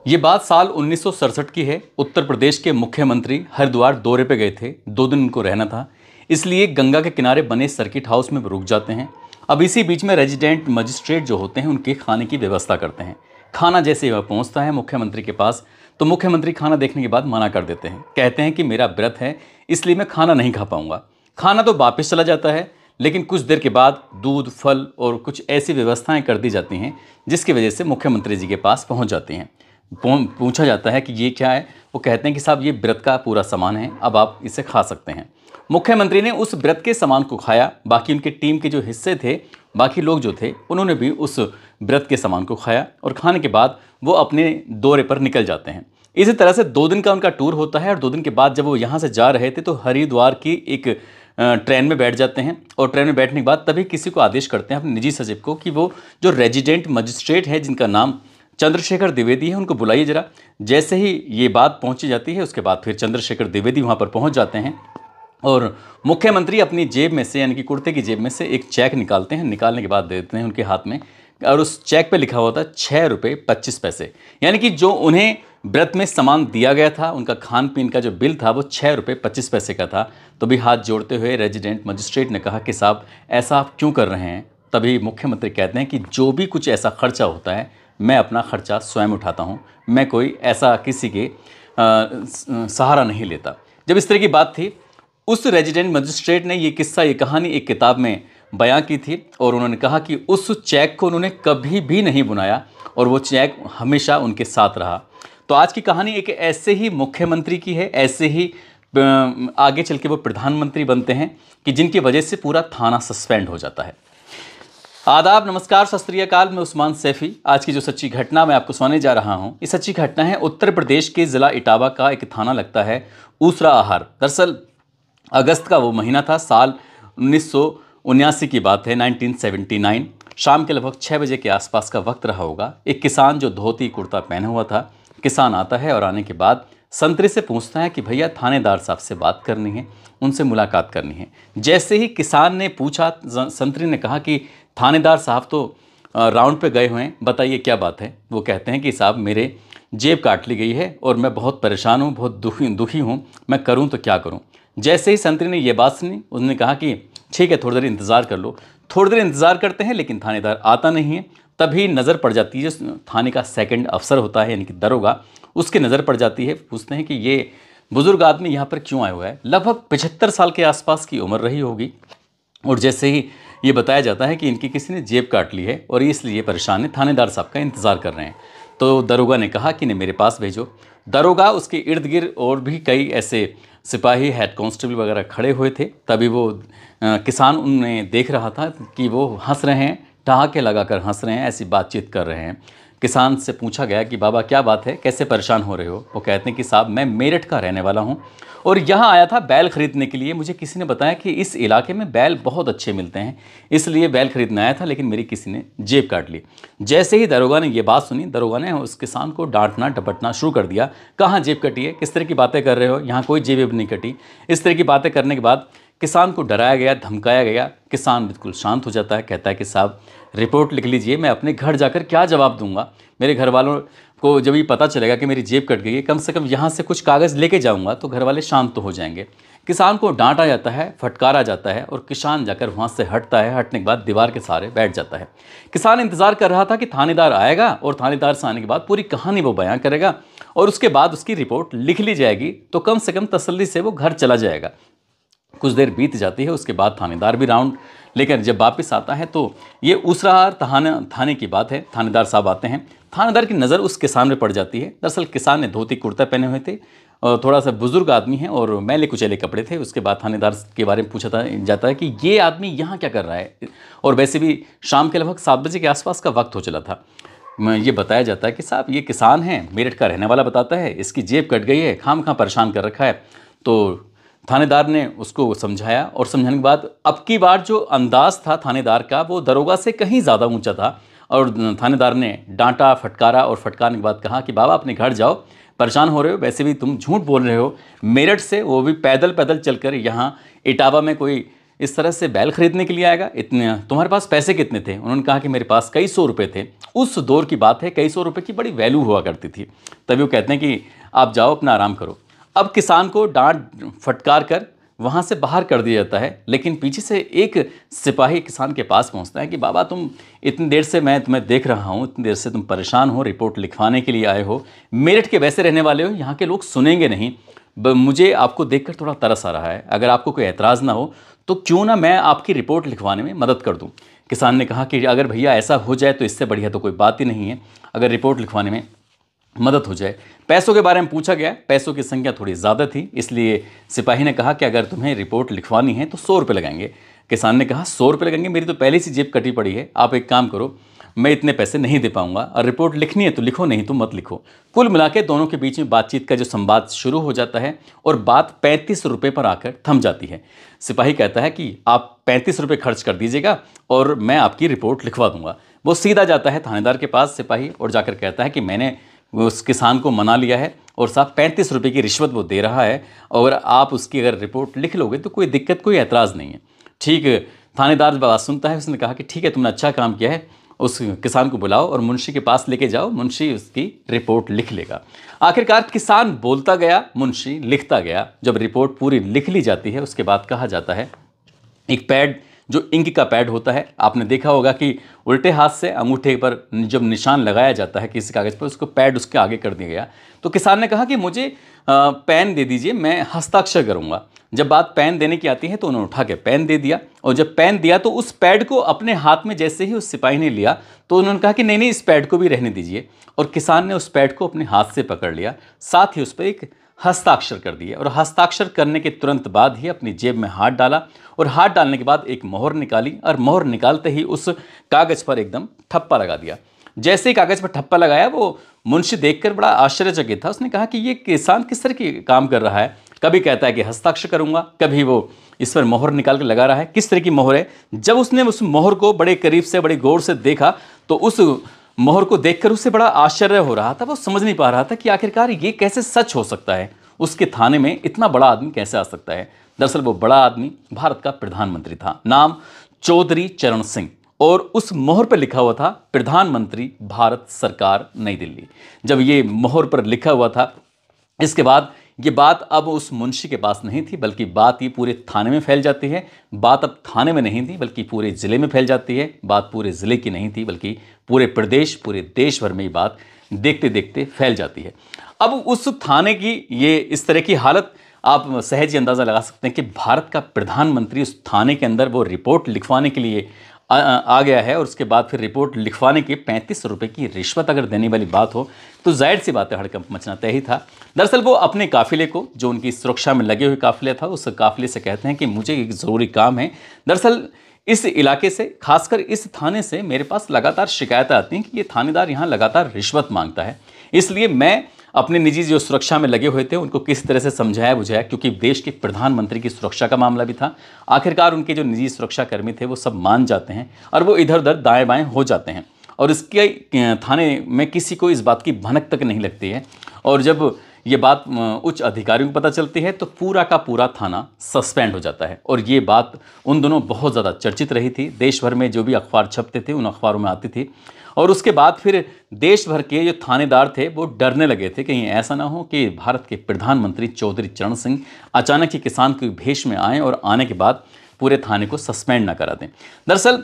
ये बात साल 1967 की है। उत्तर प्रदेश के मुख्यमंत्री हरिद्वार दौरे पे गए थे। 2 दिन उनको रहना था, इसलिए गंगा के किनारे बने सर्किट हाउस में रुक जाते हैं। अब इसी बीच में रेजिडेंट मजिस्ट्रेट जो होते हैं उनके खाने की व्यवस्था करते हैं। खाना जैसे ही वह पहुंचता है मुख्यमंत्री के पास, तो मुख्यमंत्री खाना देखने के बाद मना कर देते हैं। कहते हैं कि मेरा व्रत है, इसलिए मैं खाना नहीं खा पाऊंगा। खाना तो वापस चला जाता है, लेकिन कुछ देर के बाद दूध, फल और कुछ ऐसी व्यवस्थाएं कर दी जाती हैं जिसकी वजह से मुख्यमंत्री जी के पास पहुंच जाती हैं। पूछा जाता है कि ये क्या है। वो कहते हैं कि साहब ये व्रत का पूरा सामान है, अब आप इसे खा सकते हैं। मुख्यमंत्री ने उस व्रत के सामान को खाया। बाकी उनके टीम के जो हिस्से थे, बाकी लोग जो थे, उन्होंने भी उस व्रत के सामान को खाया और खाने के बाद वो अपने दौरे पर निकल जाते हैं। इसी तरह से 2 दिन का उनका टूर होता है और 2 दिन के बाद जब वो यहाँ से जा रहे थे तो हरिद्वार की एक ट्रेन में बैठ जाते हैं। और ट्रेन में बैठने के बाद तभी किसी को आदेश करते हैं अपने निजी सचिव को कि वो जो रेजिडेंट मजिस्ट्रेट है जिनका नाम चंद्रशेखर द्विवेदी है, उनको बुलाइए जरा। जैसे ही ये बात पहुंची जाती है, उसके बाद फिर चंद्रशेखर द्विवेदी वहां पर पहुंच जाते हैं और मुख्यमंत्री अपनी जेब में से, यानी कि कुर्ते की जेब में से एक चेक निकालते हैं। निकालने के बाद दे देते हैं उनके हाथ में और उस चेक पे लिखा हुआ था 6 रुपये 25 पैसे। यानी कि जो उन्हें व्रत में सामान दिया गया था, उनका खान पीन का जो बिल था वो 6 रुपये 25 पैसे का था। तो भी हाथ जोड़ते हुए रेजिडेंट मजिस्ट्रेट ने कहा कि साहब ऐसा आप क्यों कर रहे हैं। तभी मुख्यमंत्री कहते हैं कि जो भी कुछ ऐसा खर्चा होता है मैं अपना खर्चा स्वयं उठाता हूँ, मैं कोई ऐसा किसी के सहारा नहीं लेता। जब इस तरह की बात थी, उस रेजिडेंट मजिस्ट्रेट ने ये किस्सा, ये कहानी एक किताब में बयां की थी और उन्होंने कहा कि उस चेक को उन्होंने कभी भी नहीं बुनाया और वो चेक हमेशा उनके साथ रहा। तो आज की कहानी एक ऐसे ही मुख्यमंत्री की है, ऐसे ही आगे चल के वो प्रधानमंत्री बनते हैं कि जिनकी वजह से पूरा थाना सस्पेंड हो जाता है। आदाब, नमस्कार, सत श्री अकाल। मैं उस्मान सैफी। आज की जो सच्ची घटना मैं आपको सुनाने जा रहा हूं, ये सच्ची घटना है उत्तर प्रदेश के ज़िला इटावा का एक थाना लगता है ऊसरा आहार। दरअसल अगस्त का वो महीना था, साल 1979 की बात है, 1979। शाम के लगभग 6 बजे के आसपास का वक्त रहा होगा। एक किसान जो धोती कुर्ता पहना हुआ था, किसान आता है और आने के बाद संतरे से पूछता है कि भैया थानेदार साहब से बात करनी है, उनसे मुलाकात करनी है। जैसे ही किसान ने पूछा, संतरी ने कहा कि थानेदार साहब तो राउंड पे गए हुए हैं, बताइए क्या बात है। वो कहते हैं कि साहब मेरे जेब काट ली गई है और मैं बहुत परेशान हूँ, बहुत दुखी हूँ, मैं करूँ तो क्या करूँ। जैसे ही संतरी ने ये बात सुनी, उसने कहा कि ठीक है, थोड़ी देर इंतज़ार कर लो। थोड़ी देर इंतज़ार करते हैं लेकिन थानेदार आता नहीं है। तभी नज़र पड़ जाती है, थाने का सेकंड अफसर होता है यानी कि दरोगा, उसकी नज़र पड़ जाती है। पूछते हैं कि ये बुज़ुर्ग आदमी यहाँ पर क्यों आया हुआ है। लगभग 75 साल के आसपास की उम्र रही होगी। और जैसे ही ये बताया जाता है कि इनकी किसी ने जेब काट ली है और इसलिए परेशान है, थानेदार साहब का इंतज़ार कर रहे हैं। तो दरोगा ने कहा कि इन्हें मेरे पास भेजो। दरोगा, उसके इर्द गिर्द और भी कई ऐसे सिपाही, हेड कांस्टेबल वगैरह खड़े हुए थे। तभी वो किसान उन्हें देख रहा था कि वो हंस रहे हैं, ठहाके लगाकर हंस रहे हैं, ऐसी बातचीत कर रहे हैं। किसान से पूछा गया कि बाबा क्या बात है, कैसे परेशान हो रहे हो। वो कहते हैं कि साहब मैं मेरठ का रहने वाला हूँ और यहाँ आया था बैल खरीदने के लिए। मुझे किसी ने बताया कि इस इलाके में बैल बहुत अच्छे मिलते हैं, इसलिए बैल खरीदने आया था, लेकिन मेरी किसी ने जेब काट ली। जैसे ही दरोगा ने ये बात सुनी, दरोगा ने उस किसान को डांटना डपटना शुरू कर दिया। कहाँ जेब कटी है, किस तरह की बातें कर रहे हो, यहाँ कोई जेब नहीं कटी। इस तरह की बातें करने के बाद किसान को डराया गया, धमकाया गया। किसान बिल्कुल शांत हो जाता है, कहता है कि साहब रिपोर्ट लिख लीजिए, मैं अपने घर जाकर क्या जवाब दूंगा। मेरे घर वालों को जब ये पता चलेगा कि मेरी जेब कट गई है, कम से कम यहाँ से कुछ कागज़ लेके जाऊँगा तो घर वाले शांत तो हो जाएंगे। किसान को डांटा जाता है, फटकारा जाता है और किसान जाकर वहाँ से हटता है। हटने के बाद दीवार के सहारे बैठ जाता है। किसान इंतज़ार कर रहा था कि थानेदार आएगा और थानेदार से आने के बाद पूरी कहानी वो बयां करेगा और उसके बाद उसकी रिपोर्ट लिख ली जाएगी, तो कम से कम तसल्ली से वो घर चला जाएगा। कुछ देर बीत जाती है, उसके बाद थानेदार भी राउंड लेकर जब वापस आता है, तो ये ऊसराहार थाने की बात है। थानेदार साहब आते हैं, थानेदार की नज़र उस किसान में पड़ जाती है। दरअसल किसान ने धोती कुर्ता पहने हुए थे और थोड़ा सा बुजुर्ग आदमी है और मैले कुचैले कपड़े थे। उसके बाद थानेदार के बारे में पूछा जाता है कि ये आदमी यहाँ क्या कर रहा है। और वैसे भी शाम के लगभग 7 बजे के आसपास का वक्त हो चला था। ये बताया जाता है कि साहब ये किसान है, मेरठ का रहने वाला बताता है, इसकी जेब कट गई है, खामखा परेशान कर रखा है। तो थानेदार ने उसको समझाया और समझाने के बाद अब की बार जो अंदाज़ था थानेदार का, वो दरोगा से कहीं ज़्यादा ऊंचा था। और थानेदार ने डांटा, फटकारा और फटकारने के बाद कहा कि बाबा अपने घर जाओ, परेशान हो रहे हो, वैसे भी तुम झूठ बोल रहे हो। मेरठ से, वो भी पैदल पैदल चलकर यहाँ इटावा में कोई इस तरह से बैल खरीदने के लिए आएगा? इतने तुम्हारे पास पैसे कितने थे? उन्होंने कहा कि मेरे पास कई सौ रुपए थे। उस दौर की बात है, कई सौ रुपए की बड़ी वैल्यू हुआ करती थी। तभी वो कहते हैं कि आप जाओ अपना आराम करो। अब किसान को डांट फटकार कर वहाँ से बाहर कर दिया जाता है, लेकिन पीछे से एक सिपाही किसान के पास पहुँचता है कि बाबा तुम इतनी देर से मैं तुम्हें देख रहा हूँ, इतनी देर से तुम परेशान हो, रिपोर्ट लिखवाने के लिए आए हो, मेरठ के वैसे रहने वाले हो, यहाँ के लोग सुनेंगे नहीं, मुझे आपको देखकर थोड़ा तरस आ रहा है, अगर आपको कोई एतराज़ ना हो तो क्यों ना मैं आपकी रिपोर्ट लिखवाने में मदद कर दूं। किसान ने कहा कि अगर भैया ऐसा हो जाए तो इससे बढ़िया तो कोई बात ही नहीं है, अगर रिपोर्ट लिखवाने में मदद हो जाए। पैसों के बारे में पूछा गया, पैसों की संख्या थोड़ी ज़्यादा थी, इसलिए सिपाही ने कहा कि अगर तुम्हें रिपोर्ट लिखवानी है तो 100 रुपये लगेंगे। किसान ने कहा 100 रुपये लगेंगे, मेरी तो पहले से जेब कटी पड़ी है, आप एक काम करो, मैं इतने पैसे नहीं दे पाऊंगा, और रिपोर्ट लिखनी है तो लिखो, नहीं तो मत लिखो। कुल मिला के दोनों के बीच में बातचीत का जो संवाद शुरू हो जाता है और बात 35 रुपये पर आकर थम जाती है। सिपाही कहता है कि आप 35 रुपये खर्च कर दीजिएगा और मैं आपकी रिपोर्ट लिखवा दूंगा। वो सीधा जाता है थानेदार के पास सिपाही और जाकर कहता है कि मैंने उस किसान को मना लिया है और साहब 35 रुपये की रिश्वत वो दे रहा है, और आप उसकी अगर रिपोर्ट लिख लोगे तो कोई दिक्कत, कोई एतराज़ नहीं है। ठीक, थानेदार बात सुनता है, उसने कहा कि ठीक है, तुमने अच्छा काम किया है, उस किसान को बुलाओ और मुंशी के पास लेके जाओ, मुंशी उसकी रिपोर्ट लिख लेगा। आखिरकार किसान बोलता गया, मुंशी लिखता गया। जब रिपोर्ट पूरी लिख ली जाती है उसके बाद कहा जाता है, एक पैड जो इंक का पैड होता है, आपने देखा होगा कि उल्टे हाथ से अंगूठे पर जब निशान लगाया जाता है किसी कागज़ पर, उसको पैड उसके आगे कर दिया गया। तो किसान ने कहा कि मुझे पेन दे दीजिए, मैं हस्ताक्षर करूंगा। जब बात पेन देने की आती है तो उन्होंने उठा के पेन दे दिया, और जब पेन दिया तो उस पैड को अपने हाथ में जैसे ही उस सिपाही ने लिया तो उन्होंने कहा कि नहीं नहीं, इस पैड को भी रहने दीजिए, और किसान ने उस पैड को अपने हाथ से पकड़ लिया, साथ ही उस पर एक हस्ताक्षर कर दिए, और हस्ताक्षर करने के तुरंत बाद ही अपनी जेब में हाथ डाला, और हाथ डालने के बाद एक मोहर निकाली, और मोहर निकालते ही उस कागज़ पर एकदम ठप्पा लगा दिया। जैसे ही कागज़ पर ठप्पा लगाया, वो मुंशी देखकर बड़ा आश्चर्यचकित था। उसने कहा कि ये किसान किस तरह की काम कर रहा है, कभी कहता है कि हस्ताक्षर करूंगा, कभी वो इस पर मोहर निकाल कर लगा रहा है, किस तरह की मोहर है। जब उसने उस मोहर को बड़े करीब से, बड़े गौर से देखा तो उस मोहर को देखकर उसे बड़ा आश्चर्य हो रहा था। वो समझ नहीं पा रहा था कि आखिरकार ये कैसे सच हो सकता है, उसके थाने में इतना बड़ा आदमी कैसे आ सकता है। दरअसल वो बड़ा आदमी भारत का प्रधानमंत्री था, नाम चौधरी चरण सिंह, और उस मोहर पर लिखा हुआ था प्रधानमंत्री भारत सरकार नई दिल्ली। जब ये मोहर पर लिखा हुआ था, इसके बाद ये बात अब उस मुंशी के पास नहीं थी, बल्कि बात ये पूरे थाने में फैल जाती है। बात अब थाने में नहीं थी बल्कि पूरे ज़िले में फैल जाती है। बात पूरे ज़िले की नहीं थी बल्कि पूरे प्रदेश, पूरे देश भर में ये बात देखते देखते फैल जाती है। अब उस थाने की ये इस तरह की हालत, आप सहज ही अंदाज़ा लगा सकते हैं कि भारत का प्रधानमंत्री उस थाने के अंदर वो रिपोर्ट लिखवाने के लिए आ गया है, और उसके बाद फिर रिपोर्ट लिखवाने के 35 रुपये की रिश्वत अगर देने वाली बात हो तो जाहिर सी बात है हड़कंप मचना तय ही था। दरअसल वो अपने काफिले को, जो उनकी सुरक्षा में लगे हुए काफिले था, उस काफिले से कहते हैं कि मुझे एक ज़रूरी काम है। दरअसल इस इलाके से, खासकर इस थाने से मेरे पास लगातार शिकायतें आती हैं कि ये थानेदार यहाँ लगातार रिश्वत मांगता है, इसलिए मैं अपने निजी जो सुरक्षा में लगे हुए थे उनको किस तरह से समझाया बुझाया, क्योंकि देश के प्रधानमंत्री की सुरक्षा का मामला भी था। आखिरकार उनके जो निजी सुरक्षा कर्मी थे वो सब मान जाते हैं और वो इधर उधर दाएं बाएं हो जाते हैं, और इसके थाने में किसी को इस बात की भनक तक नहीं लगती है। और जब ये बात उच्च अधिकारियों को पता चलती है तो पूरा का पूरा थाना सस्पेंड हो जाता है, और ये बात उन दोनों बहुत ज़्यादा चर्चित रही थी। देश भर में जो भी अखबार छपते थे उन अखबारों में आती थी, और उसके बाद फिर देश भर के जो थानेदार थे वो डरने लगे थे कहीं ऐसा ना हो कि भारत के प्रधानमंत्री चौधरी चरण सिंह अचानक ही किसान के भेष में आएँ और आने के बाद पूरे थाने को सस्पेंड ना करा दें। दरअसल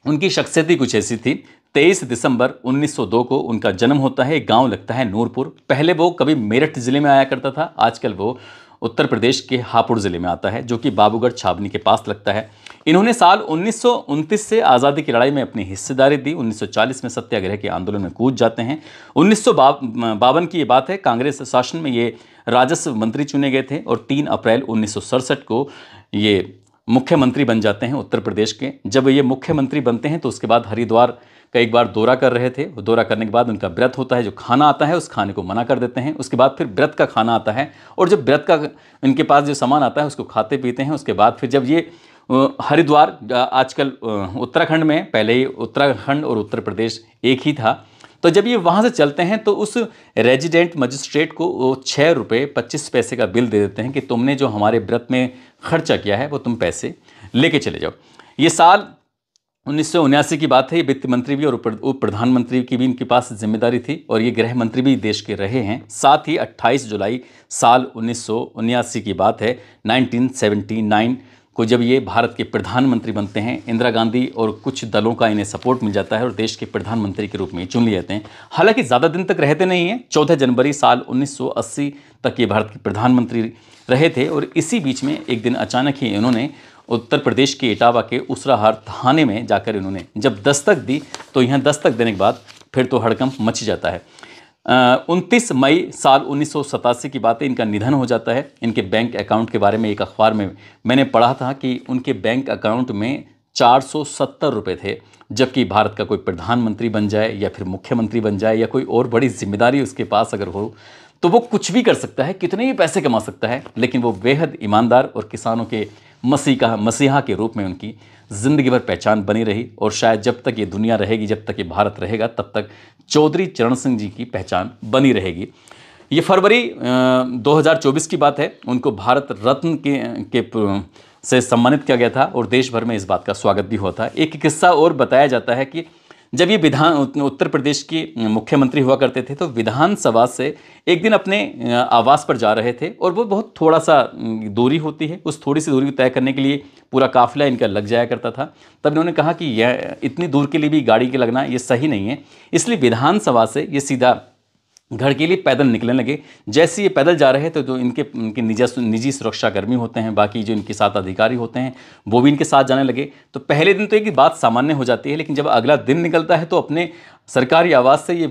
उनकी शख्सियत ही कुछ ऐसी थी। 23 दिसंबर 1902 को उनका जन्म होता है। गांव लगता है नूरपुर। पहले वो कभी मेरठ ज़िले में आया करता था, आजकल वो उत्तर प्रदेश के हापुड़ ज़िले में आता है, जो कि बाबूगढ़ छावनी के पास लगता है। इन्होंने साल 1929 से आज़ादी की लड़ाई में अपनी हिस्सेदारी दी। 1940 में सत्याग्रह के आंदोलन में कूद जाते हैं। 1952 की ये बात है, कांग्रेस शासन में ये राजस्व मंत्री चुने गए थे, और 3 अप्रैल 1967 को ये मुख्यमंत्री बन जाते हैं उत्तर प्रदेश के। जब ये मुख्यमंत्री बनते हैं तो उसके बाद हरिद्वार का एक बार दौरा कर रहे थे। दौरा करने के बाद उनका व्रत होता है, जो खाना आता है उस खाने को मना कर देते हैं। उसके बाद फिर व्रत का खाना आता है, और जब व्रत का इनके पास जो सामान आता है उसको खाते पीते हैं। उसके बाद फिर जब ये हरिद्वार, आजकल उत्तराखंड में, पहले ही उत्तराखंड और उत्तर प्रदेश एक ही था, तो जब ये वहाँ से चलते हैं तो उस रेजिडेंट मजिस्ट्रेट को वो 6 रुपये 25 पैसे का बिल दे देते हैं कि तुमने जो हमारे व्रत में खर्चा किया है वो तुम पैसे लेके चले जाओ। ये साल 1979 की बात है। ये वित्त मंत्री भी और उप प्रधानमंत्री की भी इनके पास जिम्मेदारी थी और ये गृह मंत्री भी देश के रहे हैं। साथ ही 28 जुलाई साल 1979 की बात है, 1979 को जब ये भारत के प्रधानमंत्री बनते हैं। इंदिरा गांधी और कुछ दलों का इन्हें सपोर्ट मिल जाता है और देश के प्रधानमंत्री के रूप में चुन लिए जाते हैं। हालांकि ज़्यादा दिन तक रहते नहीं हैं। 14 जनवरी साल 1980 तक ये भारत के प्रधानमंत्री रहे थे और इसी बीच में एक दिन अचानक ही इन्होंने उत्तर प्रदेश के इटावा के उसराहार थाने में जाकर इन्होंने जब दस्तक दी, तो यहाँ दस्तक देने के बाद फिर तो हड़कंप मच जाता है। 29 मई साल 1987 की बात है, इनका निधन हो जाता है। इनके बैंक अकाउंट के बारे में एक अखबार में मैंने पढ़ा था कि उनके बैंक अकाउंट में 470 रुपये थे, जबकि भारत का कोई प्रधानमंत्री बन जाए या फिर मुख्यमंत्री बन जाए या कोई और बड़ी जिम्मेदारी उसके पास अगर हो तो वो कुछ भी कर सकता है, कितने भी पैसे कमा सकता है, लेकिन वो बेहद ईमानदार और किसानों के मसीहा के रूप में उनकी ज़िंदगी भर पहचान बनी रही। और शायद जब तक ये दुनिया रहेगी, जब तक ये भारत रहेगा, तब तक चौधरी चरण सिंह जी की पहचान बनी रहेगी। ये फरवरी 2024 की बात है। उनको भारत रत्न से सम्मानित किया गया था और देश भर में इस बात का स्वागत भी हुआ था। एक किस्सा और बताया जाता है कि जब ये उत्तर प्रदेश के मुख्यमंत्री हुआ करते थे, तो विधानसभा से एक दिन अपने आवास पर जा रहे थे और वो बहुत थोड़ा सा दूरी होती है, उस थोड़ी सी दूरी को तय करने के लिए पूरा काफिला इनका लग जाया करता था। तब इन्होंने कहा कि यह इतनी दूर के लिए भी गाड़ी के लगना ये सही नहीं है, इसलिए विधानसभा से ये सीधा घर के लिए पैदल निकलने लगे। जैसे ये पैदल जा रहे थे तो इनके निजी सुरक्षाकर्मी होते हैं, बाकी जो इनके साथ अधिकारी होते हैं, वो भी इनके साथ जाने लगे। तो पहले दिन तो एक बात सामान्य हो जाती है, लेकिन जब अगला दिन निकलता है तो अपने सरकारी आवास से ये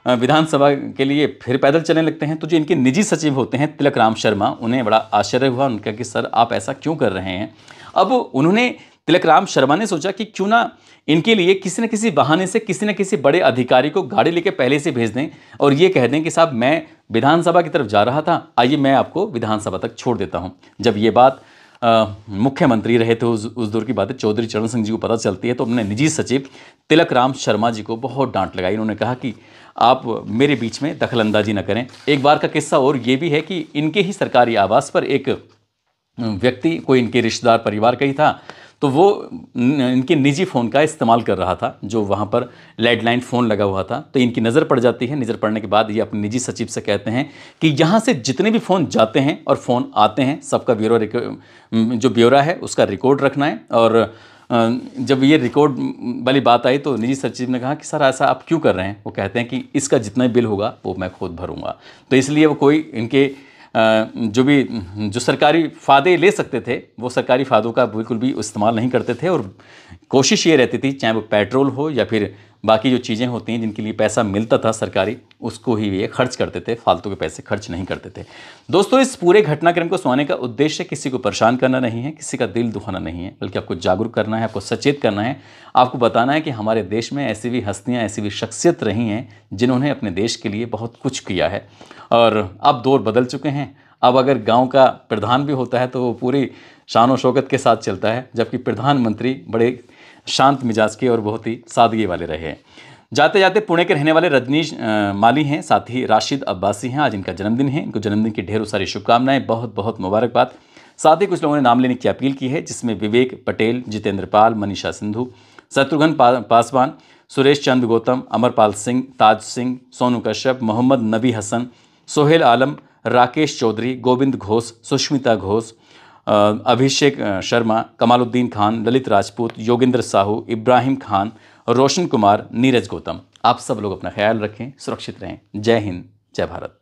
विधानसभा के लिए फिर पैदल चलने लगते हैं। तो जो इनके निजी सचिव होते हैं तिलक राम शर्मा, उन्हें बड़ा आश्चर्य हुआ। उनका कि सर आप ऐसा क्यों कर रहे हैं। अब उन्होंने तिलक राम शर्मा ने सोचा कि क्यों ना इनके लिए किसी न किसी बहाने से किसी न किसी बड़े अधिकारी को गाड़ी लेके पहले से भेज दें और ये कह दें कि साहब मैं विधानसभा की तरफ जा रहा था, आइए मैं आपको विधानसभा तक छोड़ देता हूं। जब ये बात मुख्यमंत्री रहे थे उस दौर की बात है, चौधरी चरण सिंह जी को पता चलती है, तो उन्होंने निजी सचिव तिलक राम शर्मा जी को बहुत डांट लगाई। उन्होंने कहा कि आप मेरे बीच में दखलंदाजी न करें। एक बार का किस्सा और ये भी है कि इनके ही सरकारी आवास पर एक व्यक्ति, कोई इनके रिश्तेदार परिवार का ही था, तो वो इनके निजी फ़ोन का इस्तेमाल कर रहा था, जो वहाँ पर लैंडलाइन फ़ोन लगा हुआ था। तो इनकी नज़र पड़ जाती है। नज़र पड़ने के बाद ये अपने निजी सचिव से कहते हैं कि यहाँ से जितने भी फ़ोन जाते हैं और फ़ोन आते हैं, सबका जो ब्यौरा है उसका रिकॉर्ड रखना है। और जब ये रिकॉर्ड वाली बात आई तो निजी सचिव ने कहा कि सर ऐसा आप क्यों कर रहे हैं। वो कहते हैं कि इसका जितना बिल होगा वो मैं खुद भरूँगा। तो इसलिए वो कोई इनके जो सरकारी फ़ायदे ले सकते थे, वो सरकारी फ़ायदों का बिल्कुल भी इस्तेमाल नहीं करते थे। और कोशिश ये रहती थी, चाहे वो पेट्रोल हो या फिर बाकी जो चीज़ें होती हैं जिनके लिए पैसा मिलता था सरकारी, उसको ही ये खर्च करते थे, फालतू के पैसे खर्च नहीं करते थे। दोस्तों, इस पूरे घटनाक्रम को सुनाने का उद्देश्य किसी को परेशान करना नहीं है, किसी का दिल दुखाना नहीं है, बल्कि आपको जागरूक करना है, आपको सचेत करना है, आपको बताना है कि हमारे देश में ऐसी भी हस्तियाँ, ऐसी भी शख्सियत रही हैं जिन्होंने अपने देश के लिए बहुत कुछ किया है। और अब दौर बदल चुके हैं। अब अगर गांव का प्रधान भी होता है तो वो पूरी शान और शौकत के साथ चलता है, जबकि प्रधानमंत्री बड़े शांत मिजाज के और बहुत ही सादगी वाले रहे हैं। जाते जाते पुणे के रहने वाले रजनीश माली हैं, साथ ही राशिद अब्बासी हैं। आज इनका जन्मदिन है। इनको जन्मदिन की ढेरों सारी शुभकामनाएं, बहुत बहुत मुबारकबाद। साथ ही कुछ लोगों ने नाम लेने की अपील की है, जिसमें विवेक पटेल, जितेंद्र पाल, मनीषा सिंधु, शत्रुघ्न पासवान, सुरेश चंद गौतम, अमरपाल सिंह, ताज सिंह, सोनू कश्यप, मोहम्मद नबी हसन, सोहेल आलम, राकेश चौधरी, गोविंद घोष, सुष्मिता घोष, अभिषेक शर्मा, कमालुद्दीन खान, ललित राजपूत, योगेंद्र साहू, इब्राहिम खान, रोशन कुमार, नीरज गौतम। आप सब लोग अपना ख्याल रखें, सुरक्षित रहें। जय हिंद, जय भारत।